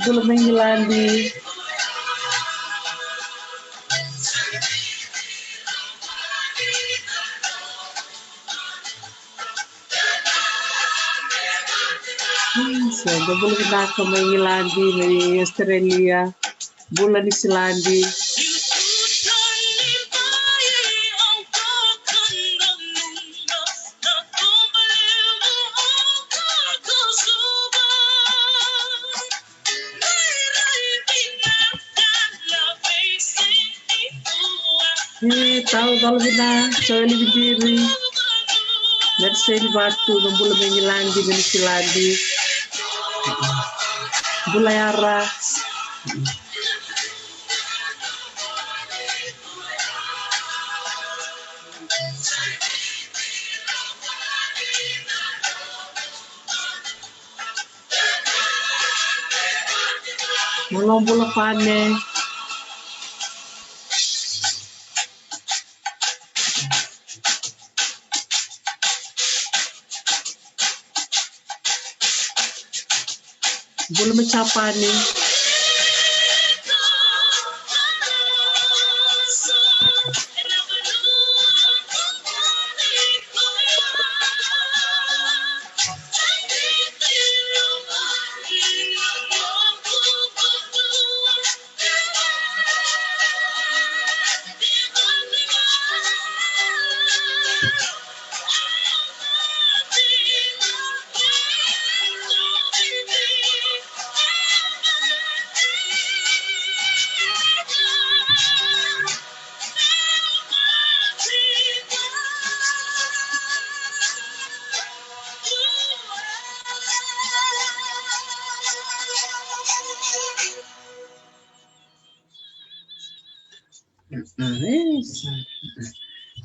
bula mengilandi. So, bula binaka mengilandi may Australia, bula ni Silandi. Tahu kalau kita coba lebih diri, nasi batu, bula mengilandi, menisilandi, bula yara. Mulong bula pane. Bula macapani.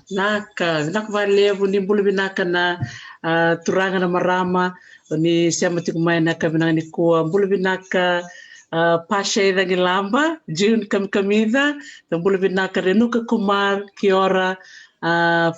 Naka valevu ni bulu binaka na turanga na marama ni siama tikumai na kabina ni kuwa bulu binaka pasha idha ngilamba June kamida the bulu binaka Renuka Kumar Kiora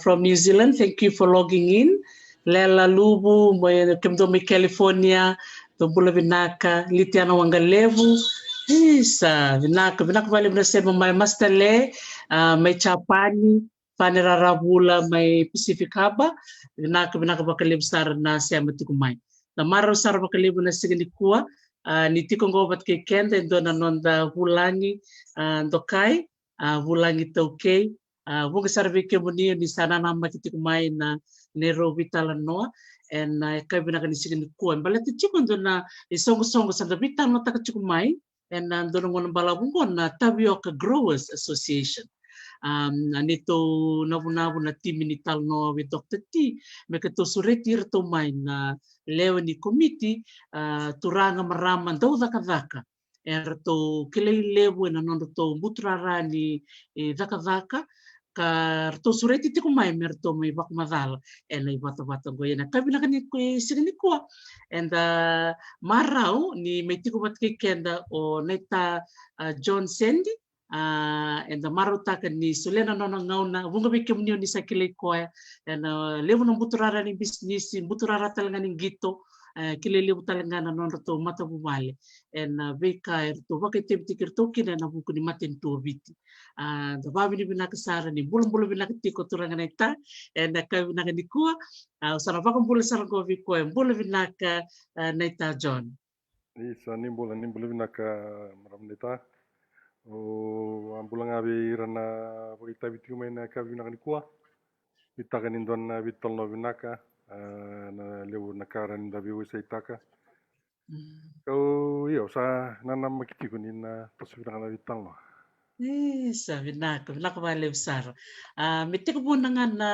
from New Zealand. Thank you for logging in. Lela Lubu kemdomi California the bulu binaka Litiana Wangalevu isa binaka valevu na sema mai mastale mai chapani Panerarabula may Pacific Haba, binakabakalib sar na siya matikumay. Na maraw sar bakalib na sigalikua, niti kong gobat kay Kenda, ndo na nonda hulangi, ndokai, hulangi taukay, huwag sarbi ke muni ni sana na makitikumay na Nairobi talanoa, and kay binakani sigalikua. Balati chikon do na isongo-songo sa dabitan no takatikumay, and ndo nung balabungon na Tapioca Growers Association. Anito navu na timi ni talno with Dr. T me to sureti to mai na leo ni komiti turanga marama dau daka to kile levo na nondo to butrara ni daka ka to sureti te mai merto mai bak madal ena bata goyena kabina kani ko signi ko and marau ni metiko bat kenda o neta John Sandy and the marutaka ni sulena no ngauna bunga bikem ni sakile ko and levo no buturara ni business buturara talanga ni gito kile levo talanga na no to mata bubale and beka to bakete tikirto kina na buku ni maten to biti the babi ni binakasara ni bulum binakatiko turanga neta and ka binaka ko usara bakam bulu sargo ko bulu binaka neta John isa ni bulu binaka maramneta o ambulang abi rana kita bitu main ka binaka ni kuah kita kan indon bitol no binaka na lewu nakaran da biu seitaka kau iyo sa nanam makiti kunin pasu binaka bitol no sabi na vale usar mete ko na nga na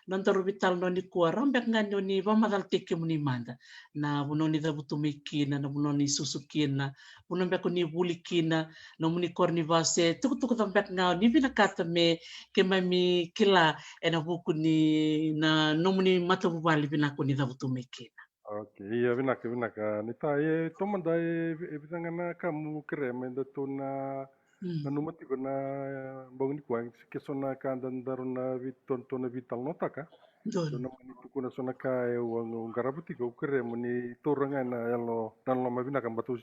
nantaro vital no ni kuwa rambek nga ni vamadal teke muni manda na buno ni dabutumikina na buno ni susukina buno mbek ni bulikina no muni korni vase tuku tambek nga ni binakata me ke mami kila ena buku ni na no muni mata bubali binako ni dabutumikina. Oke, iya binaka nita ye tomanda bitangana kamu kreme da tuna nanumati ko na bawni ko ang kesona kandan daruna viton vital nota ka so na manitu ko na sona ka ang garabuti ko kreme ni toranga na yalo tan lo mabina kan batus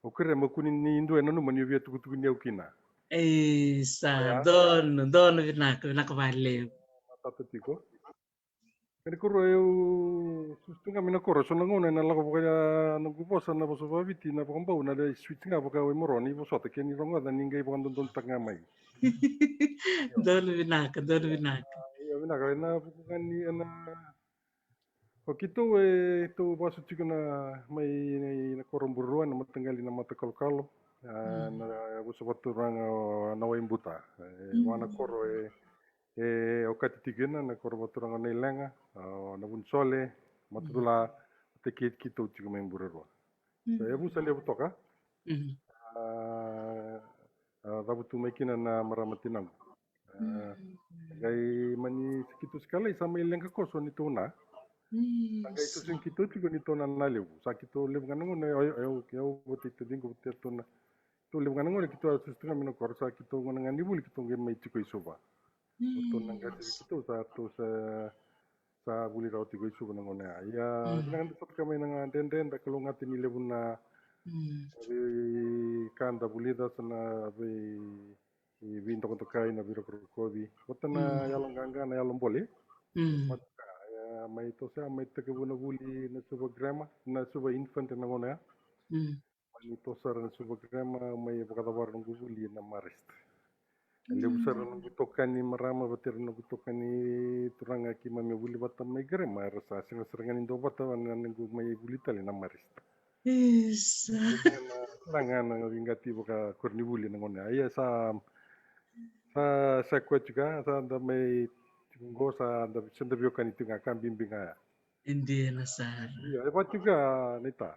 O kere mo kunin ni Indo ena no mani via tuku ni ukina. Isa, dono vinaka vale. Tata tiko. Kani koro eu sustunga mina koro so ngona na lago boka na guposa na boso vaviti na bombau na de switchinga boka we moroni boso te keni ronga da ningai boka don tanga mai. Dono vinaka. Ya vinaka na bukan ni na o kito e to baso tiko na mai na koro buruan na matangali na mata kalo na boso batu ranga na waimbuta. Wana koro o katitigena na koro batu ranga na ilenga na bunsole matula te kito tiko mai burero. Saya bu sali butoka. Rabutu maikina na maramatinang. Gai mani sekitu sekali sama ilenga koso ni tuna. Gai susun kito tiko ni tuna na lebu. Sakito lebu kanango na eu bote itu dingo bote tuna. Tu lebu kanango na kito susun kami na korsa kito nganangan nibu kito ngai mai tiko isoba. Tuna ngai kito sa buli rau tiko isoba nango na. Ya binangan tu kami nangan den da kalau ngati ni lebu na kanda bulida sana vinto konto kai na biro krokobi kotana yalong ganga na yalong bole matuka ya mai to sa mai te buna buli na suba grama na suba infant na ngona mai to sa na suba grama mai bukata war ngu buli na marist le busar ngu tokani marama bater ngu tokani turanga ki mami buli batam mai grama rasa singa serangan indo batam ngu mai buli tali na marist. Isa. Langan ngati boka kornibuli ngone aya sa kwet juga sa da mai go sa da senda biokan itu ngakam bimbinga. Hindi na sar. Iya, apa juga nita.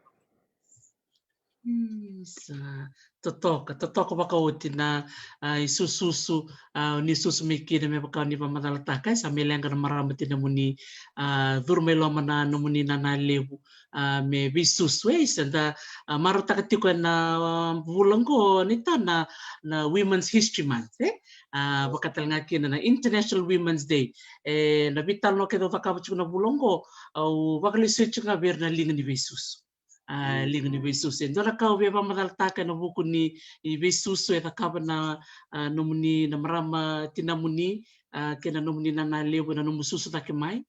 Totoka baka uti na isususu ni susu mikir me baka ni pamatalata kai sa melanga na maramati na muni durmelo mana no muni na lebu me bisusu da marota katiko na bulanggo nita na Women's History Month baka talngaki na International Women's Day na vital no kedo baka na bulanggo au baka lisechu nga ber na linga ni bisusu. Linga ni besusu. Ndora kau beba madaltaka na buku ni besusu e takaba na nomuni na marama tinamuni kena nomuni na lebu na nomususu take mai.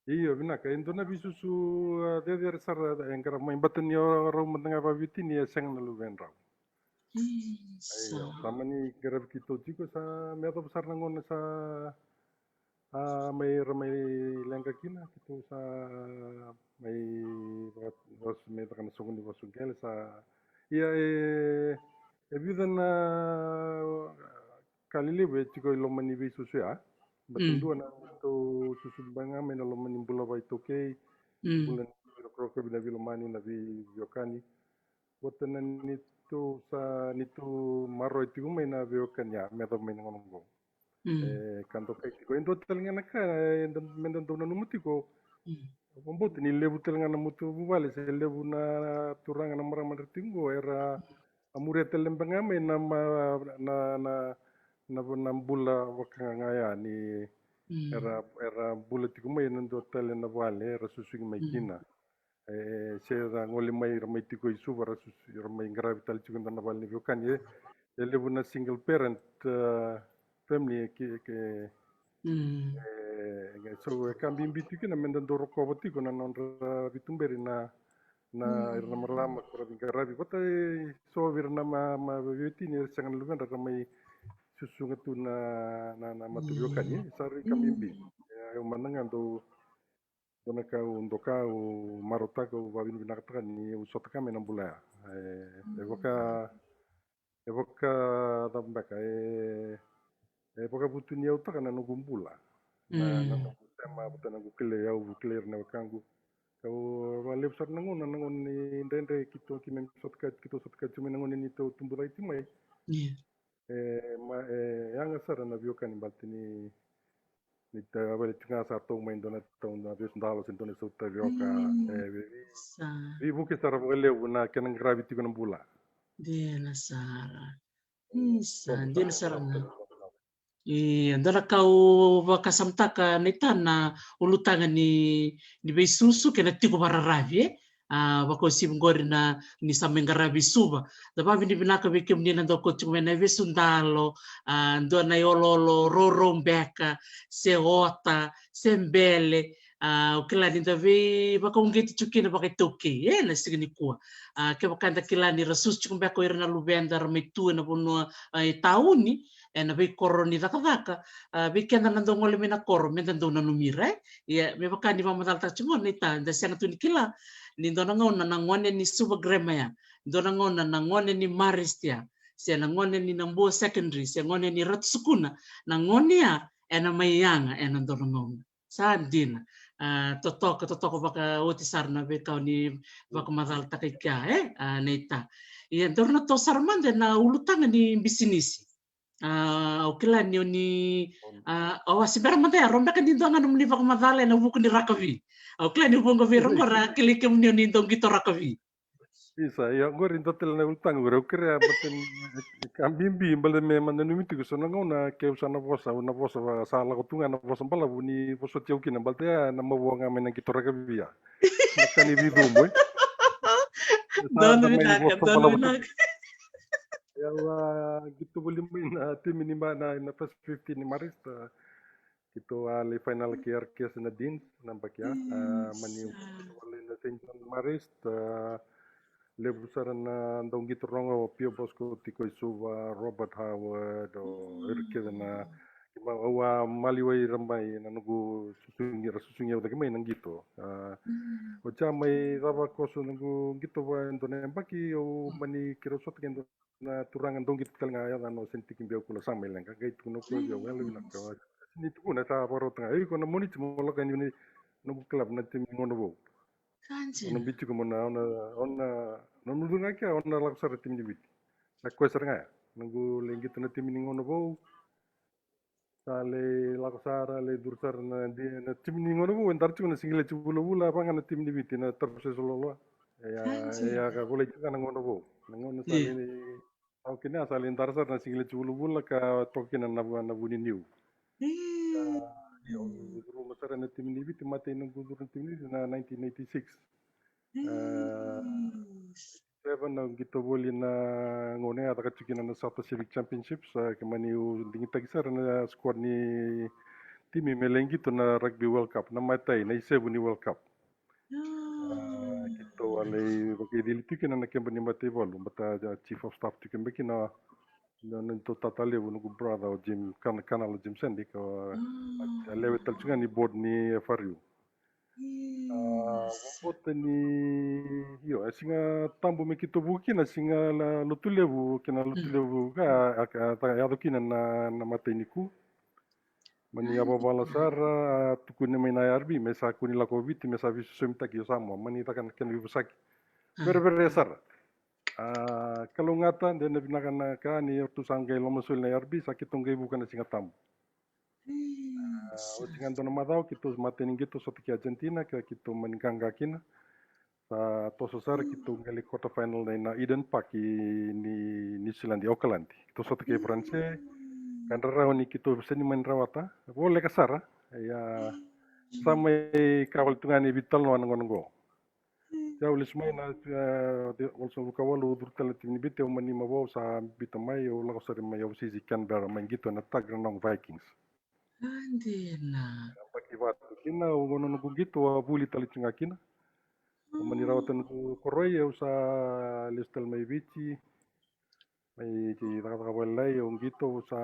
Iya binaka indona bisusu de sar engkara mai batan yo ro mendenga babiti ni seng na luben raw. Iya sama ni garab kito jiko sa meto besar nangon sa may ramay lengka kina kito sa may was may takana sungun di wasungkel sa iya bidan na kalili be chiko lomani bi susu ya batundu na to susu banga may na lomani bula ba itoke bulan kroke bina bilomani na bi yokani watanan nito sa nito maro itu may na biokan ya meto may nangonong kanto kai ko endo telngana ka mendan to nanu mutiko bombot ni lebu telngana mutu bubale se lebu na turanga na mara martingo era amure telembanga me na bula wakanga ya ni era bula tiko me nando telena vale era susu mai kina se da ngoli mai ramai tiko isu bara susu ramai gravital tiko na vale ni kan ye lebu na single parent family ke so kambing bitu kina mendan doro koboti kuna nondra bitumberi na irna marlama kura bingarabi kota so virna ma beti ni sangan lugan ramai susu ngatu na matubiokan ni sari kambing bi yang manangan do dona kau ndoka u marota kau babin binakatan ni usota kami nambula evoka tambaka poka butu ni auta kana no gumbula na tema buta na gukle au clear na kangu kau valep sar nangon ni ndende kito kimen sotka cuma nangon ni to tumbura itu mai yang asar na biokan baltini ni ta vale tinga sa to mai dona to na bis ndalo sentone sota bioka vi buke sar vale na kenan gravity kana bula dia na sara dia na sara Ndora kau wakasamtaka nita na ulutanga ni besusu kena tiko bararavi wako simgori na ni samengarabi suba dapa bini binaka biki mnina doko chumena visundalo ndo na yololo rorombeka se ota se mbele ukilani davi baka ungeti chukina baka toki na signi kuwa ke bakanda kilani rasus chukumbeko irna lubenda ramitu na bunua tauni na be koroni daka be kenda na ndongole mena koro menda ndona numira ya me bakani mama dalta chumona ita nda sanga tuni kila ni ndona ngona na ngone ni suba grema ya ndona ngona na ngone ni maristia se na ngone ni nambo secondary se ngone ni ratsukuna na ngone ya ena mayanga ena ndona ngona sandina totoko baka oti sarna be kau ni baka madal takika neita ya ndona to sarmande na ulutanga ni bisinisi okila ni awasibera mate romba kan dinto ngano mni baka madale na buku ni rakavi okila ni bongo vero ngora kilike mni ni ndong gitu rakavi Isa, ya ngor in total na ultang ngor kira baten kambimbi balde me manenu miti ko sona ngona ke usana una vosa va sala ko tunga na vosa bala buni vosa tiau kina balte na mawanga mena kitora ka bia nakani vidu mo don binaka don binaka ya gitu boleh main tim ini mana na first 15 ni marista gitu ali final kiar kias na din nampak ya mani boleh na tension marista lebusaran na ndong gitu rongo Pio Bosco tiko isuva Robert Howard o irke na kima awa maliwai rambai na nugu susungi udah kima nang gitu o jamai raba koso nugu gitu wa ndone baki o mani kirosot kendo na turangan dong gitu kal ngaya no senti kimbia kula samai lengka gait kuno ko yo wala wila ka ni tu kuna sa paro tanga ko na moni tmo lo kan ni nugu club na tim ngono bo ono bitu ko mona ona non nudunga kia ona laksar tim ni bit na kwesar nga nugu lengi tuna tim ni ngono bo sale laksara le dursar na di na tim ni ngono bo entar tu na single chulo bula pa nga tim ni bit na terse solo ya ka boleh juga ngono bo ngono sale ni au kina sale entar sar na single chulo bula ka tokina na buni niu guru masara na tim ni bit mate na guru tim ni na 1986 seven na gitu boleh na ngone ada kacukinan na South Pacific Championships kemani dingin tagisar na squad ni tim meleng gitu na Rugby World Cup na matai na isebu ni World Cup gitu alai bagi dilitu kena na kembani mate bolu bata chief of staff tu kembaki na nento tatale nugu brother Jim kanal Jim Sandy ko lewe talcunga ni board ni FRU Wote ni yo singa tambo me kito buki na singa la lutulevu kina lutulevu ka ya dokina na mateniku mani aba bala sara tukune me na yarbi me sa kuni la covid me sa visu semta ki sama mani takan ken vibu saki ber sara kalau ngata dan binakan na ka ni tu sanggai lo musul na yarbi sakit tonggai bukan singa tambo Usingan to na madao kito mateni gitu sotiki Argentina ka kito meningkangga kina sa tososar kito ngali quarter final na Eden Park ni New Zealand di Auckland kito sotiki France kan raw ni kito seni main rawata boleh kasara ya sampai kawal tungani bital no ngongo jauh lismai na also kawalu durtal tim bite mani mabaw sa bitamay o lakosar may sisi Canberra main gitu na tag ng Vikings Andina. Paki watu kina ngono nugu gitu buli tali cunga kina. Mani rawatan ku koroi usa listel mai bici. Mai ki taka walai gitu usa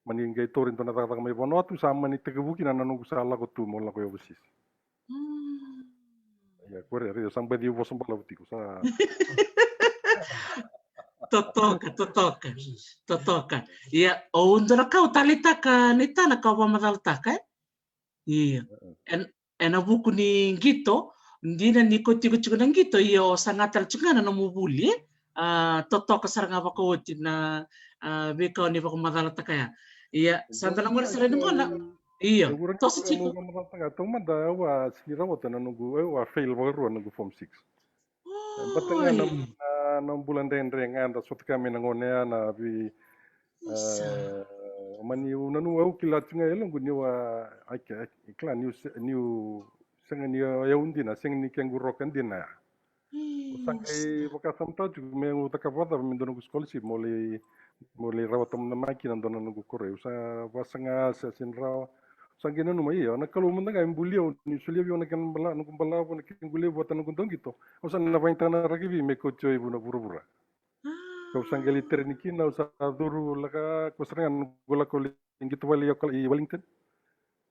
mani ngai torin tona taka mai Vanuatu sama ni tegebuki na nunggu sala ko tu mola ko yobusis. Ya kore re sampai di bosam bala butiku sa. Totoka. Iya, undra kau talita ka nita na kau pamadal taka. Iya. En abuku ni gito, ndina ni koti kuchuku na gito, iyo sangatal chungana na mubuli. Totoka saranga bako oti na beka ni bako madal taka ya. Iya, santana ngora sare ndona. Iya. Tosi chico. Toma da wa sira wata na nunggu wa fail baru nunggu form 6. Batengan na bulan dendeng anda suatu kami nangonea na bi mani unanu au kila tunga elong ni wa ikla new Sengan ya undina, sengan ni kengurokan dina. Sangai wakasam tau juga mengu takapata mindon ku scholarship mulai rawat teman maki nanti nunggu kore. Usa wasanga sesin raw. Sangai nanu mai ya. Nak kalau mendang ayam buliau ni sulia biar nak bala nunggu bala pun nak buliau buat nunggu dong gitu. Usa napa yang tanah lagi bi meko coy buna pura-pura. Kau sangai liter ni kina usa duru laka kuserangan gula koli gitu wali yakal i Wellington.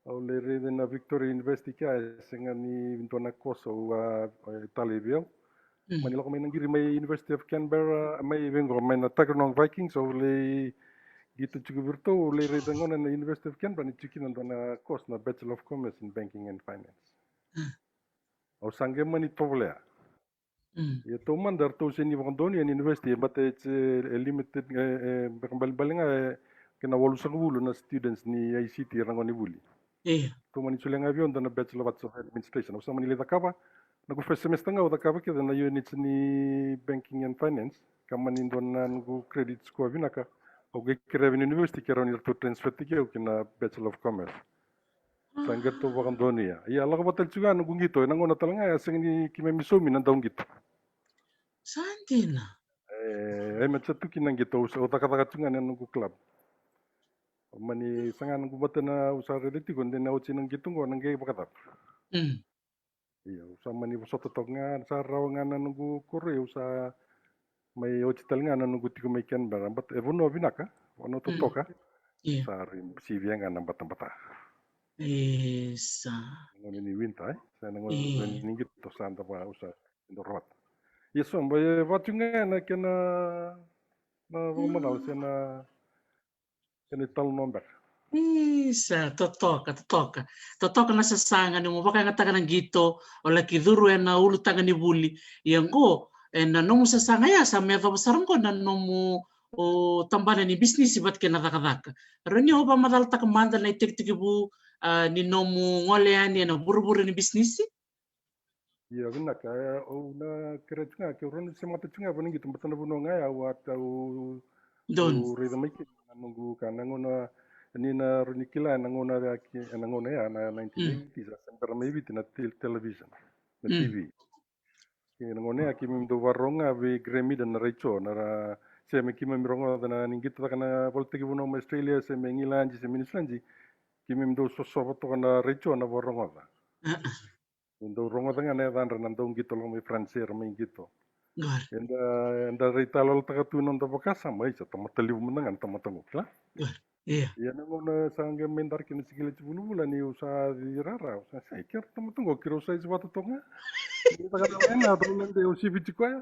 Oleh reden na Victoria University kaya sengan ni bintona koso Itali biau. Manila ko may nanggiri may University of Canberra, may vengo may na Tagronong Vikings o le gitu juga virtu le redangon na University of Canberra ni chikin na course na Bachelor of Commerce in Banking and Finance. O sange mani tovlea. Ya toman dar to sini Vocandonian University but it's a limited baling kena walu sagulu na students ni ICT rangoni buli. To mani sulang avion na Bachelor of Administration. O sa Manila kapa nagu first semester nga utaka kita na units ni banking and finance kaman indon na nagu credit score vinaka o Revenue University kero ni to transfer tike o kina Bachelor of Commerce sangga to Wakandonia ya Allah batal juga nagu gitu nango na talanga ya sing ni kime misomi nang daung gitu Santina macam kinang gitu utaka juga nagu club mani sangan nagu batana usaha relati gonde na uci nang gitu ngo nang gay bakatap iya, usa mani soto tonga sa rawangan nunggu kore usa may hospital nga nunggu tigo may ken barambat evono binaka ono totoka sa rim CV nga nang batang-bata. Isa. Ngono ni winta sa nango ningit to santa pa usa indorot. Yeso mbay watunga na kena na romanal sena kena tal nomber. Isa, totoka na sasanga ni mo baka ngatakan ng gito o laki duru na ulu tanga ni buli yang ko na nomu sasanga ya sa meva besarang ko na nomu o tambana ni bisnis ibat kena daka roni hoba madal tak manda na itik bu ni nomu ngoleani na buru-buru ni bisnis Iya benar kaya na kira juga kira orang semata juga pun gitu betul betul nggak ya atau don rida mai nunggu kana ngona ni na runikila nangona nangona ya na 1980s sempera mai viti na television na TV nangona ya kimi do waronga be Grammy dan na Rachel na se me kimi mirongo na ningit kana voltegi buno Australia se me ngilanji se minislanji kimi do soso to kana Rachel na waronga Indo rongo tanga ne dan renandong gitu lo mi francer mi gitu. Enda rita lo taka tunon ta bakasa mai sa tamatali menangan tamatango kla. Iya. Ya nango na sangge mendar kini sigile cibulu bulan ni usa di rara usa saya kira tamatango kira usa iswatu tonga. Kita kata mena dulu nanti usi bici ya.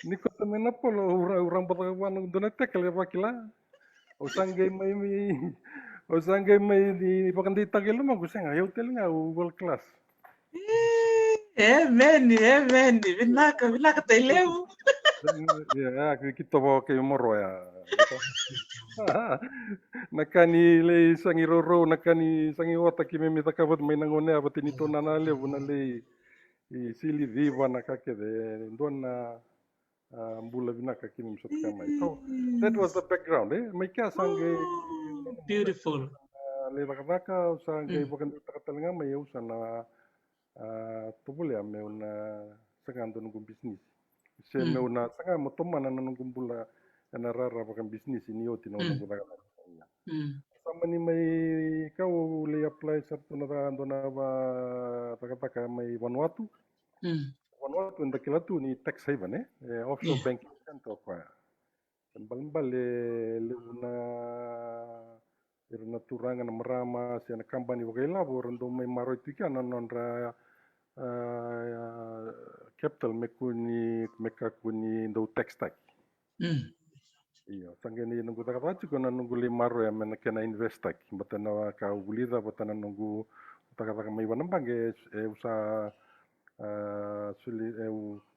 Ni kota mena polo urang patakan dona tekel ya pakila. Usangge mai di pakan di tagelo mah kuseng ayo hotel nga world class. Veni, vinaka taileu. Ya, kita bawa ke moro ya. Nakani le sangi roro, nakani sangi wata ki memi takabot may nangone abati nito nanale bunale sili viva nakake de ndona mbula binaka ki memi sot kamay. So that was the background May kya sangi Beautiful. Le rakaka sangi bakan takatalanga may usan na tubule me una sagando nung business. Se me una sanga motoma na nung kumbula na rara bakan business ini oti na nung kumbula. Sama ni may kau le apply sa na dona ba taka may Vanuatu. Vanuatu nda kilatu ni tax haven offshore banking center kwa. Balimbal le una irna turangan marama si na company wakaila borando may maroy tika na nonra capital mekakuni do textile. Iya, sangeni nunggu takatachi kona nunggu limaro ya mena kena investaki. Batana ka ugulida batana nunggu takataka may banambang usa suli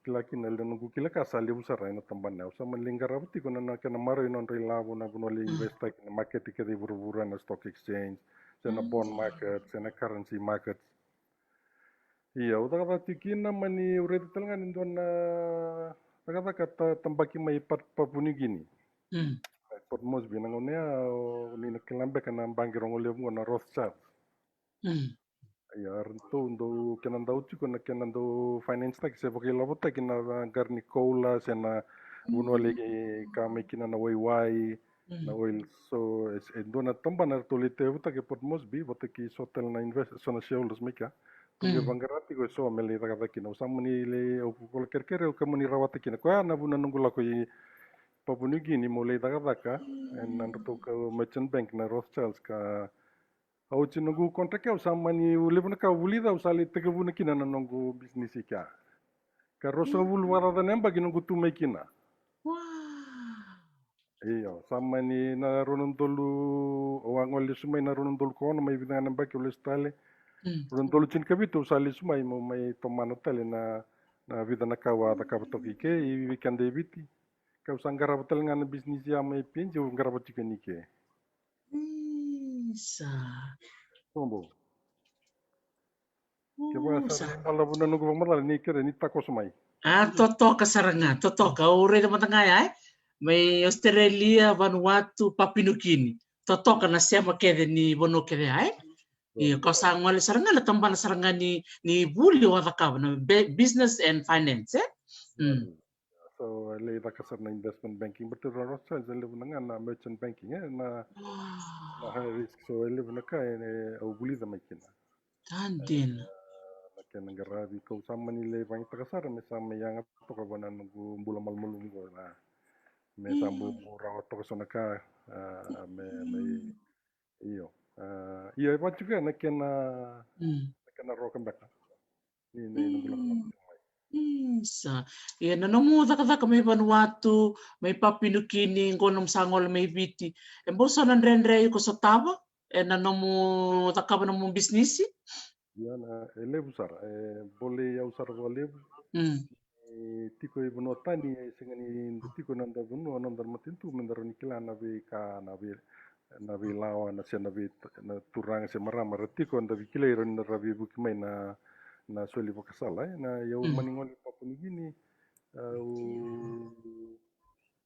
kilaki na nunggu kilaka sali usara ina tambana. Usa manlinggar abati kona na kena maro ina labo na bunoli investaki na market ikedi buru-buru na stock exchange, sena bond market, sena currency market. Iya, udah kata tikina mani ureti telangan indon kata tambaki mai papuni gini. Port Moresby nangonea ni nakilambe kana bangi rongole mo na Rothschild. Ya rentu ndo kenanda uchi kona kenando finance tak se boki lobo tak kina garni kola sena uno lagi kami kina na wai na oil so es dona tomba na tolite uta ke pot mosbi bota ki sotel na invest so na shareholders mika tunge bangarati ko so amele daga kina usamuni le o pol kerkere o kamuni rawata kina ko na buna nungula ko i Papua Gini mo le daga daka en nando to ka merchant bank na Rothschilds ka au ci nungu kontak ya sama ni ulibuna ka ulida usali teke buna kina na nungu business ika. Ka rosa bulu wara da nemba ki nungu tume kina. Iyo, sama ni na ronondolu wangoli sumai na ronondolu kono mai bidana nemba ki ule stale. Ronondolu cin kabito usali sumai mo mai tomano tele na bidana kawa da kabatoki ke i weekend biti. Ka usanggara batal ngana business ya mai pinje unggara batika nike. Tombo. Keba sa pala buna nungu pamala ni kere ni tako sumai. Totoka saranga, totoka. Ure na matanga ai. May Australia, Vanuatu, Papua New Guinea. Totoka na siya makede ni bono kede ai. Iyo, kau sangwale saranga na tambana saranga ni buli wadaka na business and finance So le da kasar na investment banking betul Rothschild le bunanga na merchant banking na high risk so le bunaka au buli da makina. Tandin. Na kena garabi kau sama ni le bank takasar me sama yang to ka bana nunggu bula mal mulung go na me sambu rawa to ka sonaka me iyo. Iya ba juga na kena rokan baka. Ni nunggu lang. Sa na nomu daka may Vanuatu, may Papua New Guinea, ngonom sangol may biti. E boso nan rendre ko sa tawa, na nomu daka ba nomu bisnisi? Ya na lebu sar boleh ya usar ko lebu. Tiko ibu notani singani tiko nanda bunu nanda matintu mendarani kila nabi ka nabi lawa na sia nabi na turang se marama retiko nda kila iron na rabi bukimai na soli pakasala na ya maningoli Papua New Guinea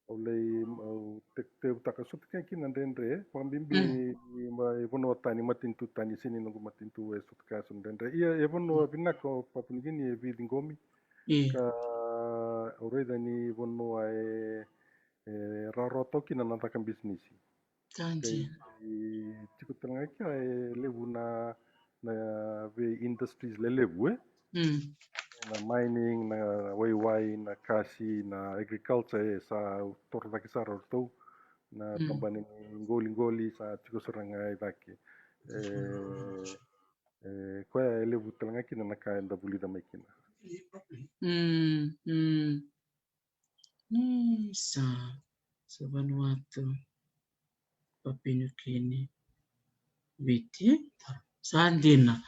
oleh te takasut kan kin ndendre pambimbi bono tani matintu tani sini nungu matintu esut ka sundendre iya bono binako Papua New Guinea vidingomi ka oreda ni bono raro toki na natakan bisnis Tanti. Tiko tengah kia lebu na ve industries le lebu na mining na waiwai na kasi na agriculture sa torta kisar orto na tambani ngoli sa tiko seranga idaki kwa lebu tengah kina na kaya nda buli da makina sa Vanuatu, Papua New Guinea, biti sandina.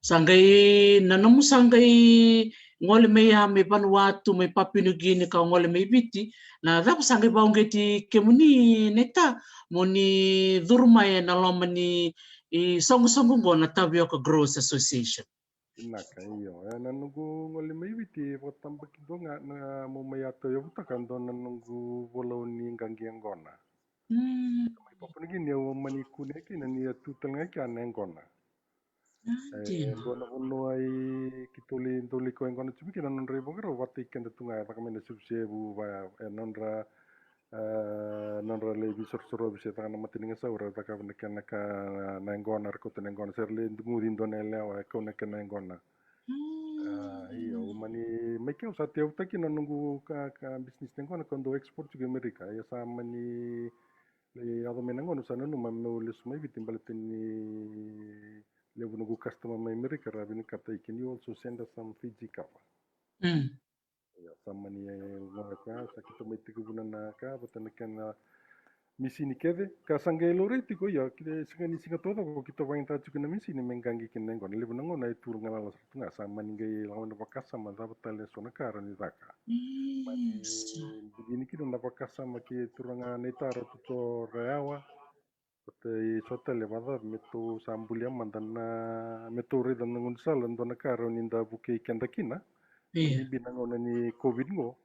Sanggai nanamu sanggai ngole me me Vanuatu me Papua New Guinea ka ngole me biti na dapat sanggai baungeti kemuni neta moni durma na lomani songo na Tapioca Growers Association. Naka iyo nanungu ngole me biti potamba kidonga na mumayato yo butakan don nanungu boloni ngangi ngona. Papua New Guinea mani kune kina ni tutal ngai kana ngona. Dona bono ai kitoli ko ngona tumi kina non rebo ngaro wati kenda tunga ta kamena subsebu ba nonra le bisor soro bise ta na matininga saura ta ka kana ka na ngona ko ta ngona serle ngudin donela wa ko na kana ngona iyo mani mekeu sa teu ta kina nungu ka business ngona kondo export juga Amerika ya sama ni le ado menangono sana no mamno le sumai bitimbaletini lebu nungu customer mai Amerika rabini kata can you also send us some Fiji kapa ya sama ni ngona ka sakito mai tiku na ka batana kana misi ni kede ka sangai lore tiko ya kide singani singa todo ko kita wain ta na misi ni mengangi kineng kon lebu ngona itu ngala la tunga sama ni ngai lawan bakasa ma da batale sona kara ni daka begini kita nda bakasa ma ki turanga netaro tuto reawa Pate sota levada metu sambulia mandana metu rida nangun salan dona karo ninda buke kenda kina. Mimbi nangona ni covid ngo.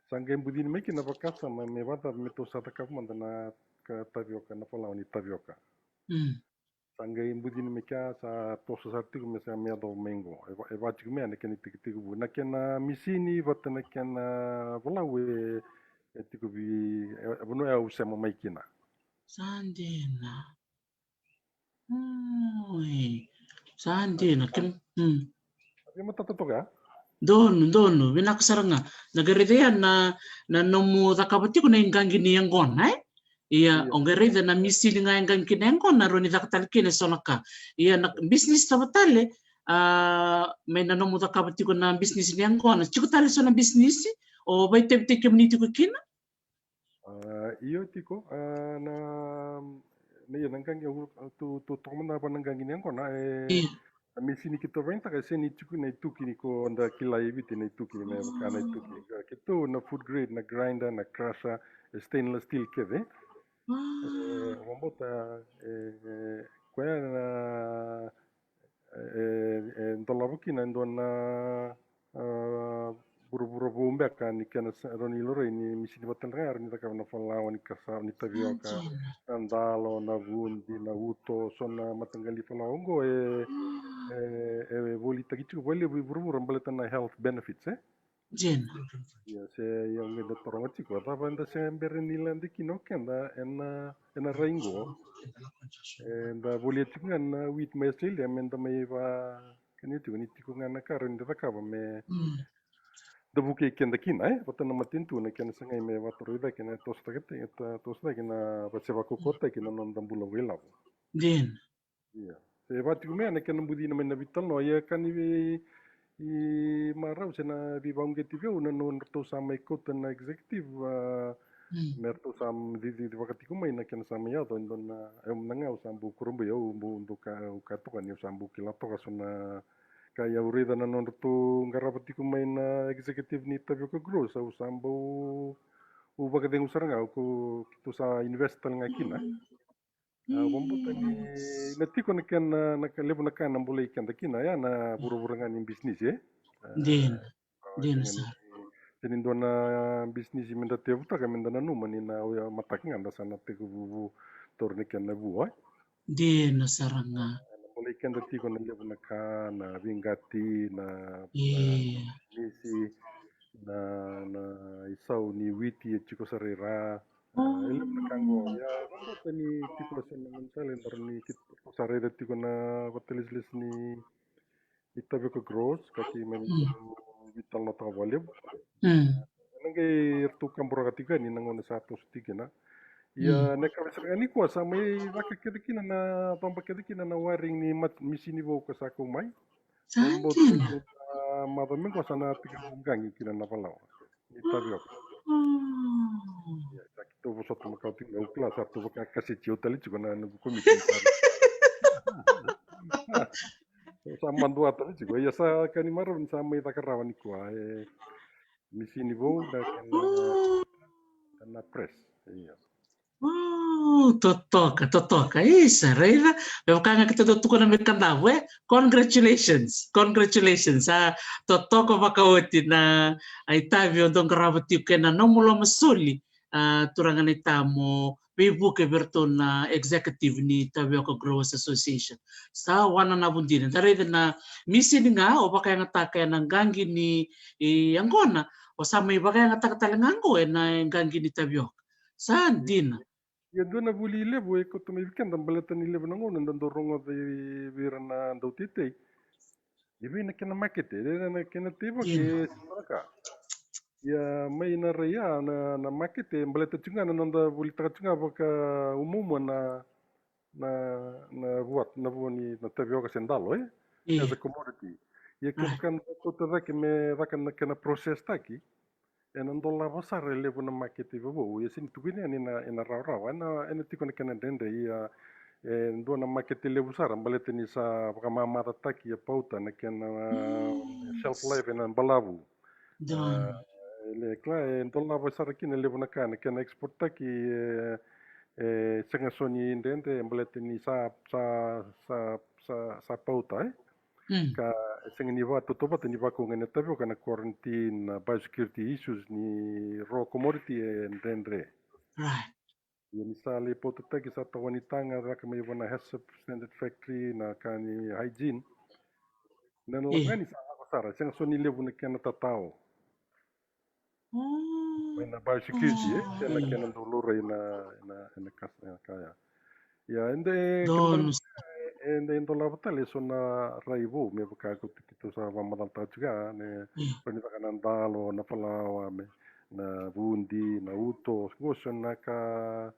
Sangge budini meki na bakasa ma mevada metu sata kap mandana ka Tapioca na palawan ni Tapioca. Sangay imbudin meka sa tosa sartigo me sa mea do mengo. Eva tigo mea nekeni tigo bu. Nakena misini vata nakena valawe tigo bi abono ya usema maikina. Sandina. Sandina. Tapi mata toga. Dono, vinakasaranga. Nagaridea na nomu takapati kuna ingangi ni yangona, eh? Iya, ongerida na misili nga ingangi kina yangona roni takatalikine sonaka. Iya, na business tabatale, may na nomu takapati kuna business ni yangona. Chikutale sona business, o bay tebte kemniti ko kina? Iyo tiko, na yan anggangi tu tomana pa nanggangi ni yangona, Iya. Misini kita venta kasi ni tuku na ituki ni ko anda kilai biti na ituki na kana ituki. Kito na food grade na grinder na crusher stainless steel kede. Wambota kwa na ndolabuki na ndo na buru-buru bombe kan ni kana roni lore ni misini batan rar ni taka na falawa ni kasa ni tavioka andalo na vundi na uto sona matangali falawa ngo voli takichu voli buru-buru ambaleta na health benefits Jena. ya se yang ngi doktor ngati ko ta banda se mbere ni landi kino kenda en raingo da voli tingan wit mesil ya menda mai va kani tu ni tiku ngana karon de ka me da buke kenda kina wata na matintu na kena sangai me wata da kena tosta kete eta tosta kena ba se va kokota kena non dambula wela Jena. ya se va tiku me na kena budi na mena vital no ya kani i marau sena vi vaunge tiveu na non to sama ikota na executive merto sam di wakati kumai na kena sama ya don na nanga usambu kurumbu ya umbu nduka ukato kan usambu kilato kasuna kaya urida na non to ngarapati kumai na executive ni tabio ko grow sa usambu ubagade usaranga ko kito sa investor nga kina wambuta ni natiko na ken na levo na kana mbule kenda kina ya na buru-buru nga ni business Jena sa. Tenindo na business menda tevuta ka menda na numa ni na mataki nga sana teko bubu torne ken na buo Jena saranga. Mulai kenda tiko na levo na kana vingati na misi na isau ni witi chiko sarera ele na kango ya wambuta ni tiko sa mental entar ni kito sarera tiko na hoteles ni itabe ko gross kaki menito vital na tawalim nangai tu kampura katika ni nangon satu stick na ya neka ni kwa sama vaka kedikina na tomba kedikina na wiring ni misi ni vo ka sako mai bombo madame ko sana tika gangi kina na palawa itabe ko ya sakito vo soto makauti na ukla satu vaka kasi chiotali chiko na komiti sama dua tadi juga ya sa kani maron sama ita karawan ko misi ni vo na kana press iya Totoka. Isa, Reina. Kaya kita tutuko na mikanda, congratulations. Totoka makawati na Itavio dong karabati kena nomulo masuli. Turangan itamo, bibuke berton na executive ni Itavio Growers Association. Sa wana na bundina. Dari na misi nga, o baka yung atake ng gangi ni Angona, o sa may baka yung atake talangango na gangi ni Itavio. Saan din? Ya dona buli levo ko to mi weekend balata ni levo nangon ndando rongo de virana ndo tite. Ibi na kena market na kena tiba ke maraka. Ya mai na raya na market balata chunga na nda buli taka chunga baka umumu na buat na tabio ka sendalo as a commodity. Ya kan ko to da ke me rakan kena process taki. En dollar basar levo na market ibo ya sin tukini ani na rawa ena tiko na kana dende ya ndo na market levo sar balete ni sa kama mata taki ya pauta na kana shelf life na balavu le kla dollar basar kina levo na kana export taki senga soni dende balete ni sa pauta ka senga ni va totopa ni va ko ngene tabio kana quarantine biosecurity issues ni raw commodity and rendre Right. Ya misali po tutagi sa tawanitanga raka may wana HACCP standard factory na kani hygiene. Nanalangani sa ako sara siyang so nilevo na kaya natatao. May na biosecurity siya na kaya nanduluray na kaya. Ya ende endo la batale so na raivo me baka ko tito sa mamadalta juga ne panita kanandalo na palawa me na bundi na uto so na ka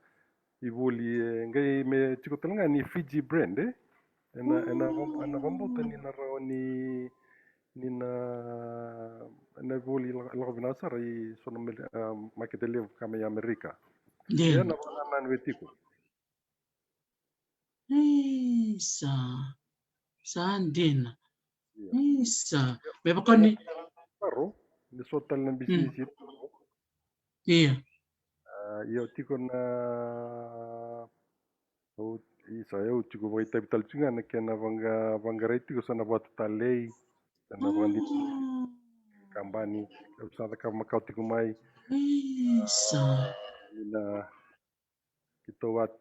ivoli ngai me tiko talanga ni Fiji brand ena vambota ni na raoni ni na voli la vinasara I sono market level kama ya Amerika ya na wana wetiko Sandina. Isa. May baka ni paro ni sotal ng business ito. Iya. Iyo tiko na isa yo tiko boy tabital tsinga na kena vanga tiko sana batu talei sana vandi kambani sana ka makau tiko mai Isa. na kito wat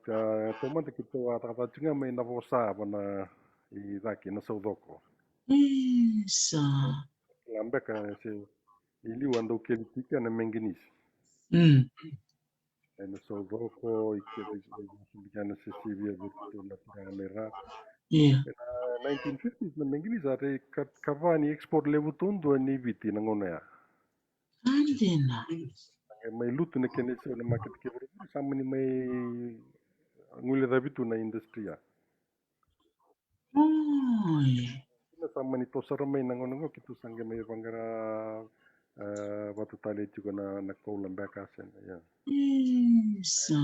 toman kito wat kata tsinga mai na vosa bana I daki na saudoko. Isa. Lambe ka si ili wando kelitika na menginis. Na saudoko ikibigana si Sivia virtu na Merah. Iya. 1950s na menginis ate Cavani export levu tondo ni viti na ngona ya. Andina. May luto na kenesi na market kebro sama ni may nguli rabitu na industry ya. Na sama ni tosara may nangonongo kito sangge may bangara batu tali juga na kaulan bakasen ya. Isa.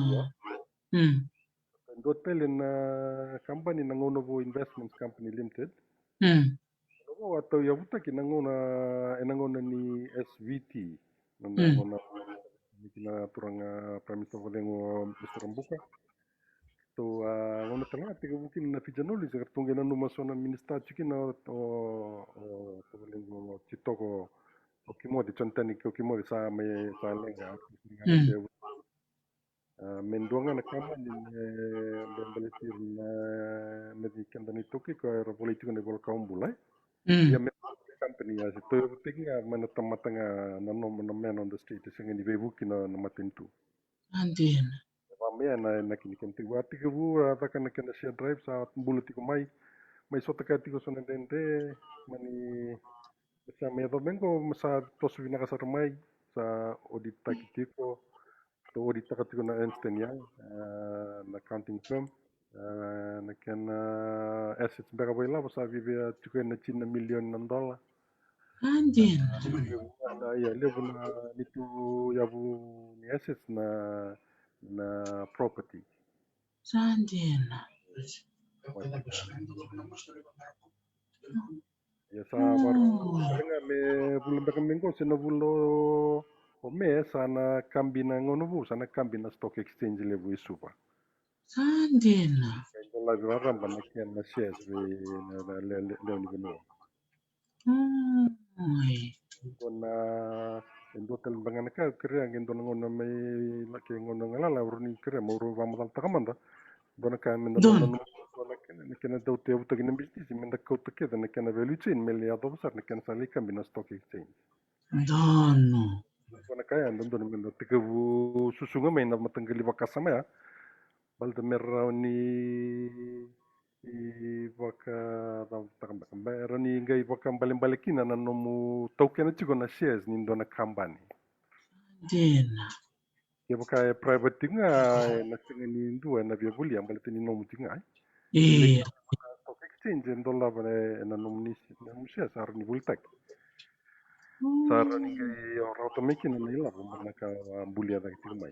Hotel na company nangonovo investments company limited. Atau ya buta kinangona ni SVT nangona kina turang premisa volengo Mr. Mbuka to ngona tanga tiga mungkin na fijanoli sa tungena no masona minister chikina to volengo chitoko okimodi chontani okimodi sa me sa lenga mendonga na kama ni bembeletir na medikan dan itu ko era politiko ne bol kaumbulai ya company ya to tinga mana tamatanga na no man on the street singa ni bebuki na matintu Andina pamea na kini kenti wati ke bu ata kana kana share drive sa bulati ko mai sota kati ko sonen dente mani sa me domingo sa tosu vina kasar mai sa audit takitiko to audit takitiko na Ernst & Young na accounting firm na kana assets bega boila sa vive tuko na $1 million Andina ya level na nitu yabu ni assets na property Sandina ya sa baru nga me bulan minggu sina bulo o me sana kambina ngono sana kambina stock exchange level isupa Sandina ito la ramba na kian na shares na leoni gano kona endo tel bangan ka kre ang endo ngono may laki ngono ngala urni kre mo ru vamos al takamanda dona ka men dona kena daw te uta gina business men da kauta keda na kena value chain melia do sar na kena sali kambina stock exchange Dono dona kaya dona men da tikavu susunga men na matanggali bakasama ya balda merra ni baka takamba ni ngai baka balimbalikin na nomu token chiko na shares ni dona company Dina ya baka private tinga na tinga ni ndu na via buli ambale tini nomu tinga iya stock exchange ndola bale na nomu ni shares ar ni bultak sar ni ngai automatic na ila bomba ka buli ada tinga mai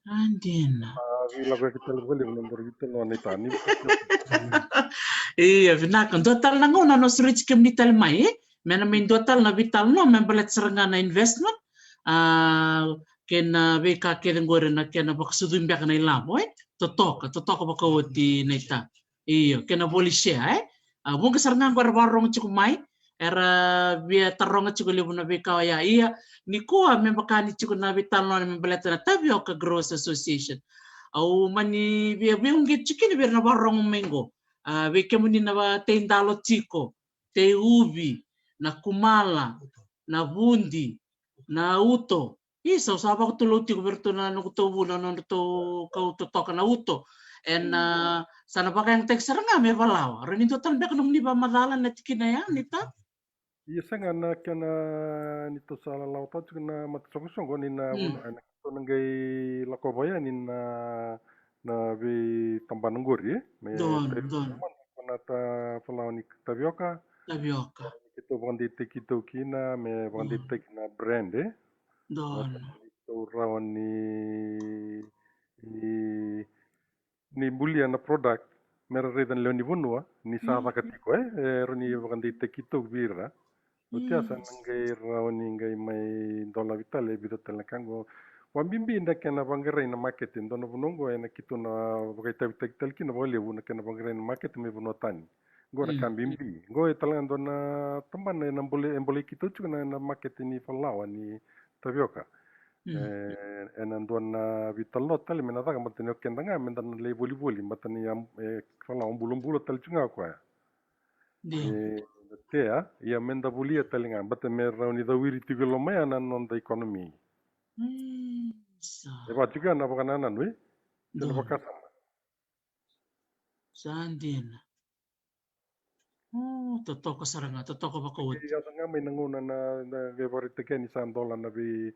Andina vila ko kita buli nomor kita no ni tani iya vinakan total na ngona no switch kem ni talmai mena min total na vital no membelet serangana investment kena beka kena gore na kena baksudu mbaka na ilamo totoka baka woti neta iyo kena boli share mo ka serangana gore warong chikumai era via taronga chico lebu na beka ya ia ni ko member kani chico na vital no membeleta na Tapioca Growers Association au mani via viungi chikini via na barong mengo we kemuni na tendalo chico te ubi na kumala na bundi na uto isa usaba ko tuluti ko berto na no to buna no to kau to toka na uto en sana pa kayang text nga me valaw rin ito tan bek nung ni ba madalan na tikina ya nita Iya sanga na kana nito sa lauta na matsogusong ni na anak to nangay lakobaya ni na vi tambanungguri me don ta falaw ni Tapioca Tapioca kito bandi tekito kina me bandi tek na brand don ito rawan ni bulia na product mera redan leoni bunua ni sa vakatiko roni bandi tekito vira Utiasa nangai raoni ngai mai dola vitale bidotel na kango wambimbi nda kana bangare na market ndo no bunongo na kitu na bagaita vital kina bole bu na kana bangare na market me buno tani go na kambimbi go etalando na tamban na embole kitu chuna na market ni falawa ni Tapioca endo na vital lot tali mena daga matene kendanga menda na le boli matani falawa bulumbulo tal chunga kwa Tea, ia menda bulia talinga, bata me rauni da wiri tigolo mai ana non da economy. E ba juga na baka nana nui, tena baka sama. Sandina. Totoko saranga, totoko baka ut. Ia nga mai nanguna na gevari tekeni sandola na vi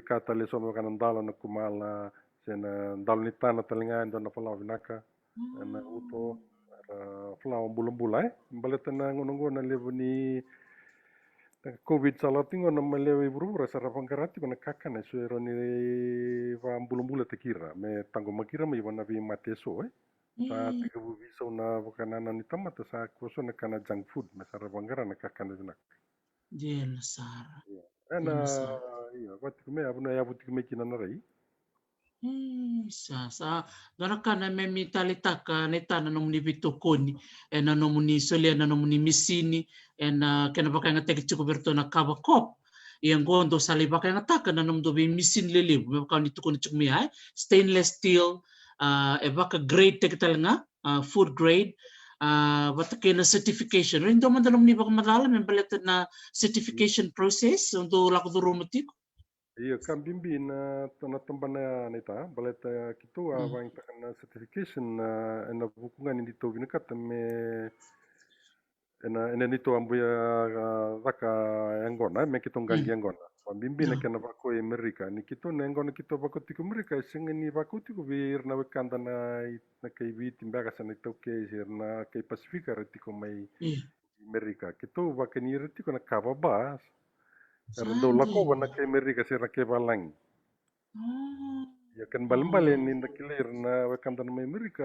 kata le somo kana ndala na kumala, sena ndala ni tana talinga ndo na pala vinaka, na uto. Flaw bulan-bulan baleta na ngonong na levo ni COVID salatingo na malewe burubura sara pangkarati na kakana so ero ni va bulan-bulan tekira me tango makira me wana vi mateso sa tiga bubiso na bukanana ni tamata sa koso na kana junk food na sara pangkara na kakana na Jel sara ana iya wat kume abuna ya butik me kinana rai sa garakana me mitalitaka netana no muni bitokoni ena no muni soliana no muni misini ena kena baka nga teki chiko berto na kaba kop yang gondo sali baka nga taka na no mdobe misin lele me baka ni tukoni chiko mi ai stainless steel e baka grade teki talanga food grade bata kena certification rin do man no muni baka madala me baleta na certification process untuk laku durumutiko Iya, kambimbi na tambana neta baleta kitu awang takana certification na bukungan ini to binakata me ena nito ambuya raka angona me kitong gangi angona kambimbi na kana bako Amerika ni kito na angona kito bako tiku Amerika singeni bako tiku bir na wekanda na kai bi timbaga sana to ke na kai Pasifika retiko mai Amerika kito bakani retiko na kababa Rendo lako wana ke Amerika sira ke balang. Ya kan balim-balin in kilir na wakanda na Amerika